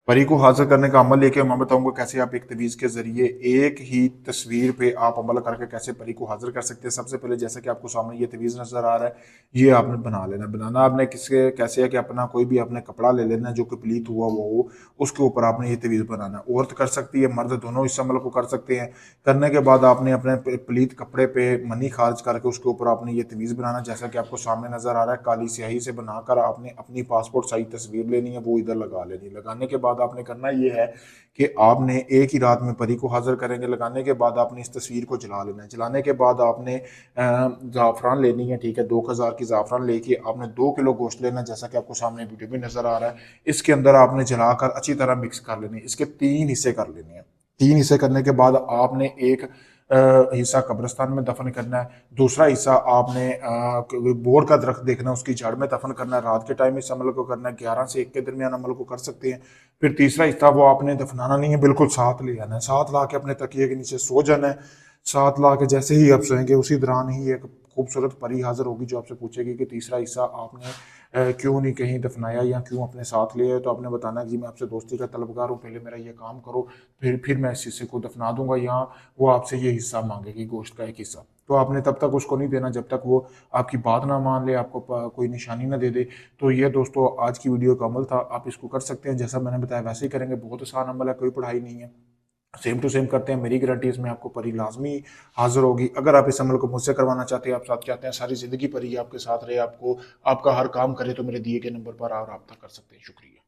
परी को हासिल करने का अमल लेके मैं बताऊंगा कैसे आप एक तवीज़ के ज़रिए एक ही तस्वीर पे आप अमल करके कैसे परी को हासिल कर सकते हैं। सबसे पहले जैसा कि आपको सामने ये तवीज़ नज़र आ रहा है, ये आपने बना लेना। बनाना आपने किसके कैसे है कि अपना कोई भी आपने कपड़ा ले लेना जो कि प्लीत हुआ वो हो, उसके ऊपर आपने ये तवीज़ बनाना है। औरत कर सकती है, मर्द दोनों इस अमल को कर सकते हैं। करने के बाद आपने अपने प्लीत कपड़े पे मनी खारिज करके उसके ऊपर आपने ये तवीज़ बनाना, जैसा कि आपको सामने नज़र आ रहा है। काली स्याही से बनाकर आपने अपनी पासपोर्ट साइज तस्वीर लेनी है, वो इधर लगा लेनी है। लगाने के बाद आपने करना ये है कि आपने एक ही रात में परी को हाजिर करेंगे। लगाने के बाद आपने इस तस्वीर को जला लेना है। जलाने के बाद आपने ज़ाफ़रान लेनी है, ठीक है। 2000 की ज़ाफ़रान लेके आपने 2 किलो गोश्त लेना है, जैसा कि आपको सामने वीडियो में नज़र आ रहा है। इसके अंदर आपने जलाकर अच्छी तरह मिक्स कर लेने, इसके 3 हिस्से कर लेने हैं। 3 हिस्से करने के बाद आपने एक हिस्सा कब्रिस्तान में दफन करना है। दूसरा हिस्सा आपने बोर का दरख्त देखना है, उसकी जड़ में दफन करना है। रात के टाइम इस अमल को करना है, 11 से 1 के दरमियान अमल को कर सकते हैं। फिर तीसरा हिस्सा वो आपने दफनाना नहीं है, बिल्कुल साथ ले आना है। साथ ला के अपने तकिए के नीचे सो जाना है। साथ ला के जैसे ही आप सोएंगे उसी दौरान ही एक खूबसूरत परी हाजिर होगी जो आपसे पूछेगी कि तीसरा हिस्सा आपने क्यों नहीं कहीं दफनाया या क्यों अपने साथ ले आए। तो आपने बताना है कि मैं आपसे दोस्ती का तलबगार हूँ, पहले मेरा ये काम करो, फिर मैं इस हिस्से को दफना दूंगा। यहाँ वो आपसे ये हिस्सा मांगेगी, गोश्त का एक हिस्सा। तो आपने तब तक उसको नहीं देना जब तक वो आपकी बात ना मान ले, आपको कोई निशानी ना दे दे। तो ये दोस्तों आज की वीडियो का अमल था, आप इसको कर सकते हैं जैसा मैंने बताया वैसे ही करेंगे। बहुत आसान अमल है, कोई पढ़ाई नहीं है। सेम टू सेम करते हैं, मेरी गारंटी इसमें आपको परी लाजमी हाजिर होगी। अगर आप इस अमल को मुझसे करवाना चाहते हैं, आप साथ चाहते हैं सारी जिंदगी परी आपके साथ रहे, आपको आपका हर काम करे, तो मेरे दिए गए नंबर पर आप रब्ता कर सकते हैं। शुक्रिया।